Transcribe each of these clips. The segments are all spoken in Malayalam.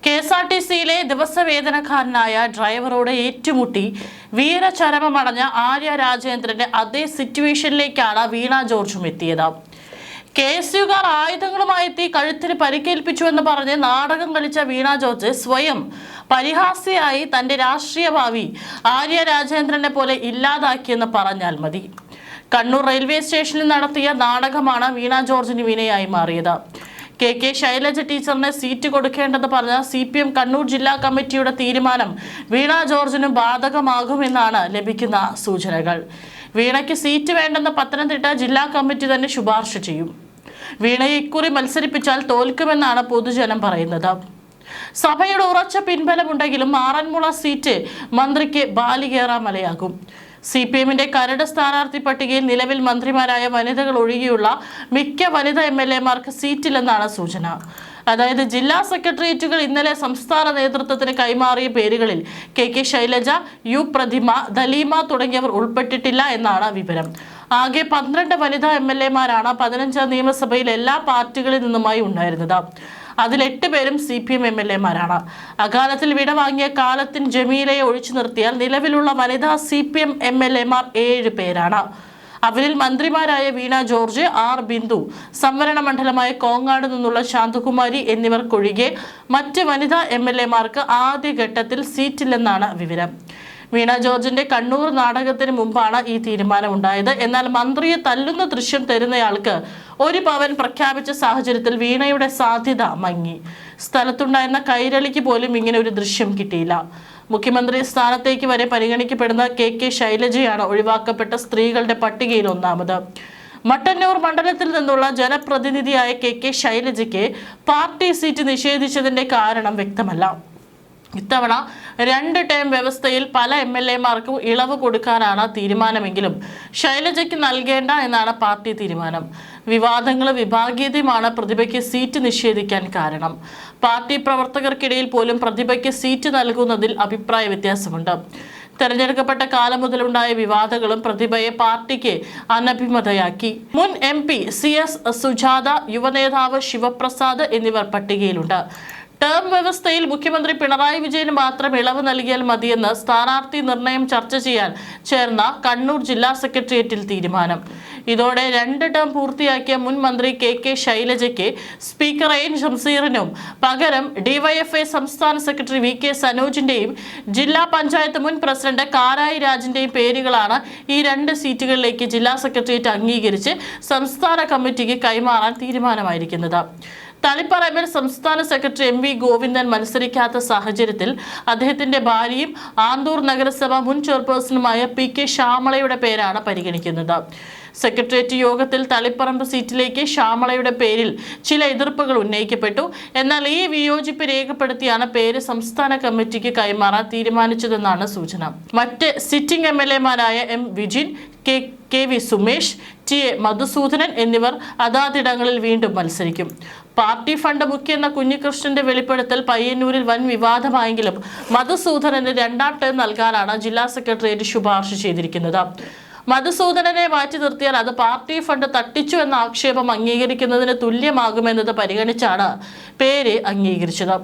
കെഎസ്ആർടിസിയിലെ ദിവസവേതനക്കാരനായ ഡ്രൈവറോട് ഏറ്റുമുട്ടി വീരചരമമടഞ്ഞ ആര്യ രാജേന്ദ്രന്റെ അതേ സിറ്റുവേഷനിലേക്കാണ് വീണ ജോർജും എത്തിയത്. KSUകാർ ആയുധങ്ങളുമായി എത്തി കഴുത്തിന് പരിക്കേൽപ്പിച്ചുവെന്ന് പറഞ്ഞ് നാടകം കളിച്ച വീണ ജോർജ് സ്വയം പരിഹാസ്യയായി തന്റെ രാഷ്ട്രീയ ഭാവി ആര്യ രാജേന്ദ്രനെ പോലെ ഇല്ലാതാക്കിയെന്ന് പറഞ്ഞാൽ മതി. കണ്ണൂർ റെയിൽവേ സ്റ്റേഷനിൽ നടത്തിയ നാടകമാണ് വീണ ജോർജിന് വിനയായി മാറിയത്. കെ ശൈലജ ടീച്ചറിന് സീറ്റ് കൊടുക്കേണ്ടെന്ന് പറഞ്ഞ CPM കണ്ണൂർ ജില്ലാ കമ്മിറ്റിയുടെ തീരുമാനം വീണ ജോർജിനും ബാധകമാകുമെന്നാണ് ലഭിക്കുന്ന സൂചനകൾ. വീണയ്ക്ക് സീറ്റ് വേണ്ടെന്ന് പത്തനംതിട്ട ജില്ലാ കമ്മിറ്റി തന്നെ ശുപാർശ ചെയ്യും. വീണയെ ഇക്കുറി മത്സരിപ്പിച്ചാൽ തോൽക്കുമെന്നാണ് പൊതുജനം പറയുന്നത്. സഭയുടെ ഉറച്ച പിൻബലമുണ്ടെങ്കിലും ആറന്മുള സീറ്റ് മന്ത്രിക്ക് ബാലികേറാമലയാകും. CPMന്റെ കരട് സ്ഥാനാർത്ഥി പട്ടികയിൽ നിലവിൽ മന്ത്രിമാരായ വനിതകൾ ഒഴികെയുള്ള മിക്ക വനിതാ MLAമാർക്ക് സീറ്റില്ലെന്നാണ് സൂചന. അതായത് ജില്ലാ സെക്രട്ടേറിയറ്റുകൾ ഇന്നലെ സംസ്ഥാന നേതൃത്വത്തിന് കൈമാറിയ പേരുകളിൽ കെ ശൈലജ, U പ്രതിമ, ദലീമ തുടങ്ങിയവർ ഉൾപ്പെട്ടിട്ടില്ല എന്നാണ് വിവരം. ആകെ 12 വനിതാ MLAമാരാണ് 15ാം നിയമസഭയിൽ എല്ലാ പാർട്ടികളിൽ നിന്നുമായി ഉണ്ടായിരുന്നത്. അതിൽ 8 പേരും CPM MLAമാരാണ്. അകാലത്തിൽ വിടവാങ്ങിയ കാലത്തിൻ ജമീലയെ ഒഴിച്ചു നിർത്തിയാൽ നിലവിലുള്ള വനിതാ CPM MLAമാർ 7 പേരാണ്. അവരിൽ മന്ത്രിമാരായ വീണ ജോർജ്, R ബിന്ദു, സംവരണ മണ്ഡലമായ കോങ്ങാട് നിന്നുള്ള ശാന്തകുമാരി എന്നിവർക്കൊഴികെ മറ്റ് വനിതാ MLAമാർക്ക് ആദ്യഘട്ടത്തിൽ സീറ്റില്ലെന്നാണ് വിവരം. വീണ ജോർജിന്റെ കണ്ണൂർ നാടകത്തിന് മുമ്പാണ് ഈ തീരുമാനമുണ്ടായത്. എന്നാൽ മന്ത്രിയെ തല്ലുന്ന ദൃശ്യം തരുന്നയാൾക്ക് 1 പവൻ പ്രഖ്യാപിച്ച സാഹചര്യത്തിൽ വീണയുടെ സാധ്യത മങ്ങി. സ്ഥലത്തുണ്ടായിരുന്ന കൈരളിക്ക് പോലും ഇങ്ങനെ ഒരു ദൃശ്യം കിട്ടിയില്ല. മുഖ്യമന്ത്രി സ്ഥാനത്തേക്ക് വരെ പരിഗണിക്കപ്പെടുന്ന കെ ശൈലജയാണ് ഒഴിവാക്കപ്പെട്ട സ്ത്രീകളുടെ പട്ടികയിൽ ഒന്നാമത്. മട്ടന്നൂർ മണ്ഡലത്തിൽ നിന്നുള്ള ജനപ്രതിനിധിയായ കെ ശൈലജയ്ക്ക് പാർട്ടി സീറ്റ് നിഷേധിച്ചതിന്റെ കാരണം വ്യക്തമല്ല. ഇത്തവണ 2 ടേം വ്യവസ്ഥയിൽ പല MLAമാർക്കും ഇളവ് കൊടുക്കാനാണ് തീരുമാനമെങ്കിലും ശൈലജയ്ക്ക് നൽകേണ്ട എന്നാണ് പാർട്ടി തീരുമാനം. വിവാദങ്ങളും വിഭാഗീയതയുമാണ് പ്രതിഭയ്ക്ക് സീറ്റ് നിഷേധിക്കാൻ കാരണം. പാർട്ടി പ്രവർത്തകർക്കിടയിൽ പോലും പ്രതിഭയ്ക്ക് സീറ്റ് നൽകുന്നതിൽ അഭിപ്രായ വ്യത്യാസമുണ്ട്. തെരഞ്ഞെടുക്കപ്പെട്ട കാലം മുതലുണ്ടായ വിവാദങ്ങളും പ്രതിഭയെ പാർട്ടിക്ക് അനഭിമതയാക്കി. മുൻ MP CS സുജാത, യുവനേതാവ് ശിവപ്രസാദ് എന്നിവർ പട്ടികയിലുണ്ട്. ടേം വ്യവസ്ഥയിൽ മുഖ്യമന്ത്രി പിണറായി വിജയന് മാത്രം ഇളവ് നൽകിയാൽ മതിയെന്ന് സ്ഥാനാർത്ഥി നിർണയം ചർച്ച ചെയ്യാൻ ചേർന്ന കണ്ണൂർ ജില്ലാ സെക്രട്ടേറിയറ്റിൽ തീരുമാനം. ഇതോടെ 2 ടേം പൂർത്തിയാക്കിയ മുൻ മന്ത്രി കെ ശൈലജയ്ക്ക് സ്പീക്കർ എൻ ഷംസീറിനും പകരം DYFI സംസ്ഥാന സെക്രട്ടറി VK സനോജിന്റെയും ജില്ലാ പഞ്ചായത്ത് മുൻ പ്രസിഡന്റ് കാരായി രാജിന്റെയും പേരുകളാണ് ഈ 2 സീറ്റുകളിലേക്ക് ജില്ലാ സെക്രട്ടേറിയറ്റ് അംഗീകരിച്ച് സംസ്ഥാന കമ്മിറ്റിക്ക് കൈമാറാൻ തീരുമാനമായിരിക്കുന്നത്. തളിപ്പറമ്പിൽ സംസ്ഥാന സെക്രട്ടറി MV ഗോവിന്ദൻ മത്സരിക്കാത്ത സാഹചര്യത്തിൽ അദ്ദേഹത്തിന്റെ ഭാര്യയും ആന്തൂർ നഗരസഭ മുൻ ചെയർപേഴ്സണുമായ PK ശ്യാമളയുടെ പേരാണ് പരിഗണിക്കുന്നത്. സെക്രട്ടേറിയറ്റ് യോഗത്തിൽ തളിപ്പറമ്പ് സീറ്റിലേക്ക് ശ്യാമളയുടെ പേരിൽ ചില എതിർപ്പുകൾ ഉന്നയിക്കപ്പെട്ടു. എന്നാൽ ഈ വിയോജിപ്പ് രേഖപ്പെടുത്തിയാണ് പേര് സംസ്ഥാന കമ്മിറ്റിക്ക് കൈമാറാൻ തീരുമാനിച്ചതെന്നാണ് സൂചന. മറ്റ് സിറ്റിംഗ് MLAമാരായ M Vijin, KV Sumesh, TA Madhusoodanan എന്നിവർ അതാതിടങ്ങളിൽ വീണ്ടും മത്സരിക്കും. പാർട്ടി ഫണ്ട് മുക്കിയെന്ന കുഞ്ഞികൃഷ്ണന്റെ വെളിപ്പെടുത്തൽ പയ്യന്നൂരിൽ വൻ വിവാദമായെങ്കിലും മധുസൂദനന് 2ാം ടേം നൽകാനാണ് ജില്ലാ സെക്രട്ടേറിയറ്റ് ശുപാർശ ചെയ്തിരിക്കുന്നത്. മധുസൂദനനെ മാറ്റി നിർത്തിയാൽ അത് പാർട്ടി ഫണ്ട് തട്ടിച്ചു എന്ന ആക്ഷേപം അംഗീകരിക്കുന്നതിന് തുല്യമാകുമെന്നത് പരിഗണിച്ചാണ് പേര് അംഗീകരിച്ചത്.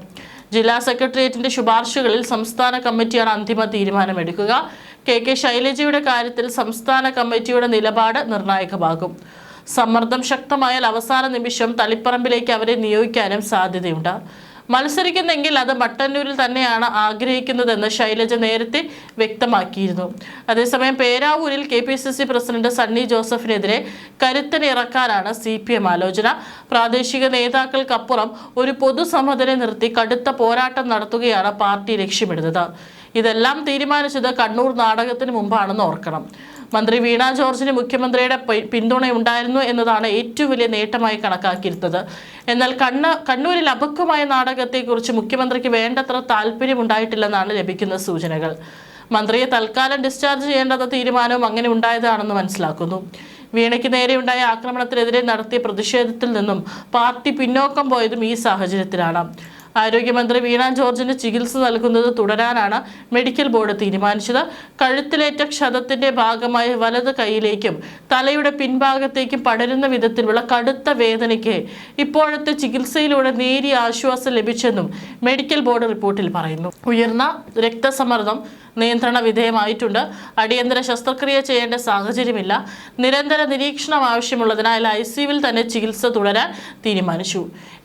ജില്ലാ സെക്രട്ടേറിയറ്റിന്റെ ശുപാർശകളിൽ സംസ്ഥാന കമ്മിറ്റിയാണ് അന്തിമ തീരുമാനമെടുക്കുക. കെ ശൈലജയുടെ കാര്യത്തിൽ സംസ്ഥാന കമ്മിറ്റിയുടെ നിലപാട് നിർണായകമാകും. സമ്മർദ്ദം ശക്തമായാൽ അവസാന നിമിഷം തളിപ്പറമ്പിലേക്ക് അവരെ നിയോഗിക്കാനും സാധ്യതയുണ്ട്. മത്സരിക്കുന്നെങ്കിൽ അത് മട്ടന്നൂരിൽ തന്നെയാണ് ആഗ്രഹിക്കുന്നതെന്ന് ശൈലജ നേരത്തെ വ്യക്തമാക്കിയിരുന്നു. അതേസമയം പേരാവൂരിൽ KPCC പ്രസിഡന്റ് സണ്ണി ജോസഫിനെതിരെ കരുത്തനെ ഇറക്കാനാണ് CPM ആലോചന. പ്രാദേശിക നേതാക്കൾക്കപ്പുറം ഒരു പൊതുസമ്മതനെ നിർത്തി കടുത്ത പോരാട്ടം നടത്തുകയാണ് പാർട്ടി ലക്ഷ്യമിടുന്നത്. ഇതെല്ലാം തീരുമാനിച്ചത് കണ്ണൂർ നാടകത്തിന് മുമ്പാണെന്ന് ഓർക്കണം. മന്ത്രി വീണ ജോർജിന് മുഖ്യമന്ത്രിയുടെ പിന്തുണയുണ്ടായിരുന്നു എന്നതാണ് ഏറ്റവും വലിയ നേട്ടമായി കണക്കാക്കിയിരുന്നത്. എന്നാൽ കണ്ണൂരിൽ അപക്വമായ നാടകത്തെക്കുറിച്ച് മുഖ്യമന്ത്രിക്ക് വേണ്ടത്ര താല്പര്യമുണ്ടായിട്ടില്ലെന്നാണ് ലഭിക്കുന്ന സൂചനകൾ. മന്ത്രിയെ തൽക്കാലം ഡിസ്ചാർജ് ചെയ്യേണ്ടെന്ന തീരുമാനവും അങ്ങനെ ഉണ്ടായതാണെന്ന് മനസ്സിലാക്കുന്നു. വീണയ്ക്ക് നേരെയുണ്ടായ ആക്രമണത്തിനെതിരെ നടത്തിയ പ്രതിഷേധത്തിൽ നിന്നും പാർട്ടി പിന്നോക്കം പോയതും ഈ സാഹചര്യത്തിലാണ്. ആരോഗ്യമന്ത്രി വീണ ജോർജിന് ചികിത്സ നൽകുന്നത് തുടരാനാണ് മെഡിക്കൽ ബോർഡ് തീരുമാനിച്ചത്. കഴുത്തിലേറ്റ ക്ഷതത്തിന്റെ ഭാഗമായി വലത് കൈയിലേക്കും തലയുടെ പിൻഭാഗത്തേക്കും പടരുന്ന വിധത്തിലുള്ള കടുത്ത വേദനയ്ക്ക് ഇപ്പോഴത്തെ ചികിത്സയിലൂടെ നേരിയ ആശ്വാസം ലഭിച്ചെന്നും മെഡിക്കൽ ബോർഡ് റിപ്പോർട്ടിൽ പറയുന്നു. ഉയർന്ന രക്തസമ്മർദ്ദം നിയന്ത്രണ വിധേയമായിട്ടുണ്ട്. അടിയന്തര ശസ്ത്രക്രിയ ചെയ്യേണ്ട സാഹചര്യമില്ല. നിരന്തര നിരീക്ഷണം ആവശ്യമുള്ളതിനാൽ ICUവിൽ തന്നെ ചികിത്സ തുടരാൻ തീരുമാനിച്ചു.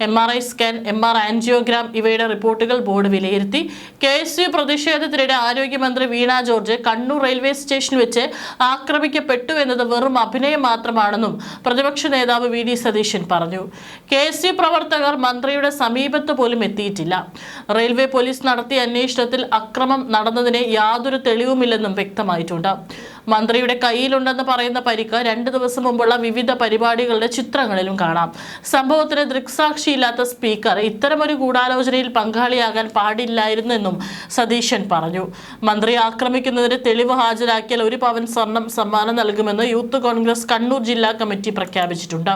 MRI സ്കാൻ, MR ആൻജിയോഗ്രാം ഇവയുടെ റിപ്പോർട്ടുകൾ ബോർഡ് വിലയിരുത്തി. KSU പ്രതിഷേധത്തിനിടെ ആരോഗ്യമന്ത്രി വീണ ജോർജ് കണ്ണൂർ റെയിൽവേ സ്റ്റേഷനിൽ വെച്ച് ആക്രമിക്കപ്പെട്ടു എന്നത് വെറും അഭിനയം മാത്രമാണെന്നും പ്രതിപക്ഷ നേതാവ് VD സതീശൻ പറഞ്ഞു. KSU പ്രവർത്തകർ മന്ത്രിയുടെ സമീപത്ത് പോലും എത്തിയിട്ടില്ല. റെയിൽവേ പോലീസ് നടത്തിയ അന്വേഷണത്തിൽ അക്രമം നടന്നതിന് യാതൊരു തെളിവുമില്ലെന്നും വ്യക്തമായിട്ടുണ്ട്. മന്ത്രിയുടെ കയ്യിലുണ്ടെന്ന് പറയുന്ന പരിക്ക് 2 ദിവസം മുമ്പുള്ള വിവിധ പരിപാടികളുടെ ചിത്രങ്ങളിലും കാണാം. സംഭവത്തിന് ദൃക്സാക്ഷിയില്ലാത്ത സ്പീക്കർ ഇത്തരമൊരു ഗൂഢാലോചനയിൽ പങ്കാളിയാകാൻ പാടില്ലായിരുന്നെന്നും സതീശൻ പറഞ്ഞു. മന്ത്രിയെ ആക്രമിക്കുന്നതിന് തെളിവ് ഹാജരാക്കിയാൽ 1 പവൻ സ്വർണം സമ്മാനം നൽകുമെന്ന് യൂത്ത് കോൺഗ്രസ് കണ്ണൂർ ജില്ലാ കമ്മിറ്റി പ്രഖ്യാപിച്ചിട്ടുണ്ട്.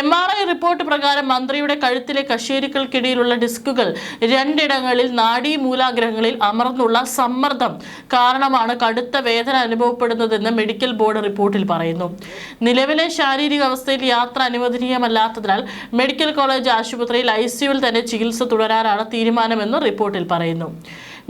MRI റിപ്പോർട്ട് പ്രകാരം മന്ത്രിയുടെ കഴുത്തിലെ കശേരുക്കൾക്കിടയിലുള്ള ഡിസ്കുകൾ 2 ഇടങ്ങളിൽ നാഡീമൂലാഗ്രഹങ്ങളിൽ അമർന്നുള്ള സമ്മർദ്ദം കാരണമാണ് കടുത്ത വേദന അനുഭവപ്പെടുന്നതെന്ന് മെഡിക്കൽ ബോർഡ് റിപ്പോർട്ടിൽ പറയുന്നു. നിലവിലെ ശാരീരിക അവസ്ഥയിൽ യാത്ര അനുവദനീയമല്ലാത്തതിനാൽ മെഡിക്കൽ കോളേജ് ആശുപത്രിയിൽ ICUവിൽ തന്നെ ചികിത്സ തുടരാനാണ് തീരുമാനമെന്ന് റിപ്പോർട്ടിൽ പറയുന്നു.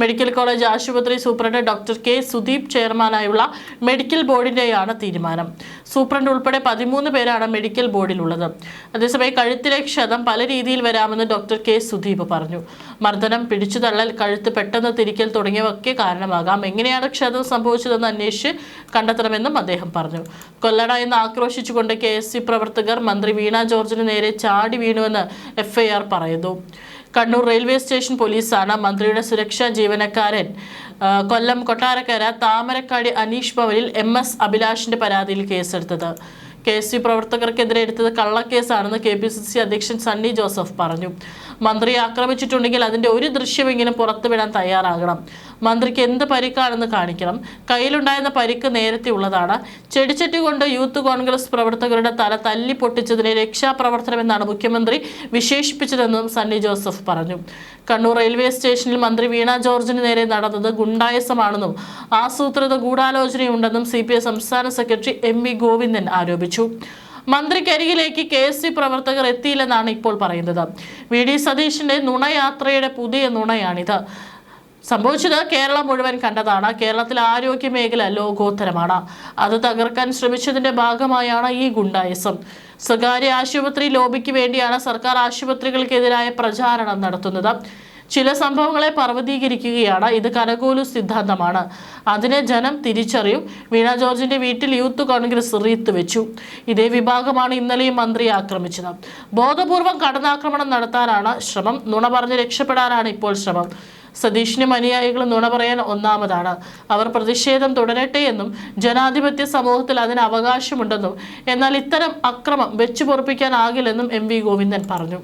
മെഡിക്കൽ കോളേജ് ആശുപത്രി സൂപ്രണ്ട് ഡോക്ടർ K. സുദീപ് ചെയർമാനായുള്ള മെഡിക്കൽ ബോർഡിന്റെയാണ് തീരുമാനം. സൂപ്രണ്ട് ഉൾപ്പെടെ 13 പേരാണ് മെഡിക്കൽ ബോർഡിലുള്ളത്. അതേസമയം കഴുത്തിലെ ക്ഷതം പല രീതിയിൽ വരാമെന്ന് ഡോക്ടർ K. സുദീപ് പറഞ്ഞു. മർദ്ദനം, പിടിച്ചുതള്ളൽ, കഴുത്ത് പെട്ടെന്ന് തിരിക്കൽ തുടങ്ങിയവയൊക്കെ കാരണമാകാം. എങ്ങനെയാണ് ക്ഷതം സംഭവിച്ചതെന്ന് അന്വേഷിച്ച് കണ്ടെത്തണമെന്നും അദ്ദേഹം പറഞ്ഞു. കൊല്ലട എന്ന് ആക്രോശിച്ചുകൊണ്ട് KSU പ്രവർത്തകർ മന്ത്രി വീണ ജോർജിന് നേരെ ചാടി വീണുവെന്ന് FIR പറയുന്നു. കണ്ണൂർ റെയിൽവേ സ്റ്റേഷൻ പോലീസാണ് മന്ത്രിയുടെ സുരക്ഷാ ജീവനക്കാരൻ കൊല്ലം കൊട്ടാരക്കര താമരക്കാടി അനീഷ് ഭവനിൽ MS അഭിലാഷിന്റെ പരാതിയിൽ കേസെടുത്തത്. KSU പ്രവർത്തകർക്കെതിരെ എടുത്തത് കള്ളക്കേസാണെന്ന് KPCC അധ്യക്ഷൻ സണ്ണി ജോസഫ് പറഞ്ഞു. മന്ത്രിയെ ആക്രമിച്ചിട്ടുണ്ടെങ്കിൽ അതിന്റെ ഒരു ദൃശ്യമെങ്കിലും പുറത്തുവിടാൻ തയ്യാറാകണം. മന്ത്രിക്ക് എന്ത് പരിക്കാണെന്ന് കാണിക്കണം. കയ്യിലുണ്ടായിരുന്ന പരിക്ക് നേരത്തെ ഉള്ളതാണ്. ചെടിച്ചട്ടി കൊണ്ട് യൂത്ത് കോൺഗ്രസ് പ്രവർത്തകരുടെ തല തല്ലി പൊട്ടിച്ചതിനെ രക്ഷാപ്രവർത്തനമെന്നാണ് മുഖ്യമന്ത്രി വിശേഷിപ്പിച്ചതെന്നും സണ്ണി ജോസഫ് പറഞ്ഞു. കണ്ണൂർ റെയിൽവേ സ്റ്റേഷനിൽ മന്ത്രി വീണ ജോർജിന് നേരെ നടന്നത് ഗുണ്ടായസമാണെന്നും ആസൂത്രിത ഗൂഢാലോചനയുണ്ടെന്നും CPI സംസ്ഥാന സെക്രട്ടറി MV ഗോവിന്ദൻ ആരോപിച്ചു. മന്ത്രിക്കരികിലേക്ക് KSU പ്രവർത്തകർ എത്തിയില്ലെന്നാണ് ഇപ്പോൾ പറയുന്നത്. VD സതീശന്റെ നുണയാത്രയുടെ പുതിയ നുണയാണിത്. സംഭവിച്ചത് കേരളം മുഴുവൻ കണ്ടതാണ്. കേരളത്തിലെ ആരോഗ്യ മേഖല ലോകോത്തരമാണ്. അത് തകർക്കാൻ ശ്രമിച്ചതിന്റെ ഭാഗമായാണ് ഈ ഗുണ്ടായസം. സ്വകാര്യ ആശുപത്രി ലോബിക്ക് വേണ്ടിയാണ് സർക്കാർ ആശുപത്രികൾക്കെതിരായ പ്രചാരണം നടത്തുന്നത്. ചില സംഭവങ്ങളെ പർവ്വതീകരിക്കുകയാണ്. ഇത് കനകോലു സിദ്ധാന്തമാണ്. അതിനെ ജനം തിരിച്ചറിയും. വീണ ജോർജിന്റെ വീട്ടിൽ യൂത്ത് കോൺഗ്രസ് റീത്ത് വെച്ചു. ഇതേ വിഭാഗമാണ് ഇന്നലെയും മന്ത്രിയെ ആക്രമിച്ചത്. ബോധപൂർവം കടന്നാക്രമണം നടത്താനാണ് ശ്രമം. നുണ പറഞ്ഞ് രക്ഷപ്പെടാനാണ് ഇപ്പോൾ ശ്രമം. സതീഷിനും അനുയായികളും നുണ പറയാൻ ഒന്നാമതാണ്. അവർ പ്രതിഷേധം തുടരട്ടെ എന്നും ജനാധിപത്യ സമൂഹത്തിൽ അതിന് അവകാശമുണ്ടെന്നും എന്നാൽ ഇത്തരം അക്രമം വെച്ചു പൊറുപ്പിക്കാനാകില്ലെന്നും MV ഗോവിന്ദൻ പറഞ്ഞു.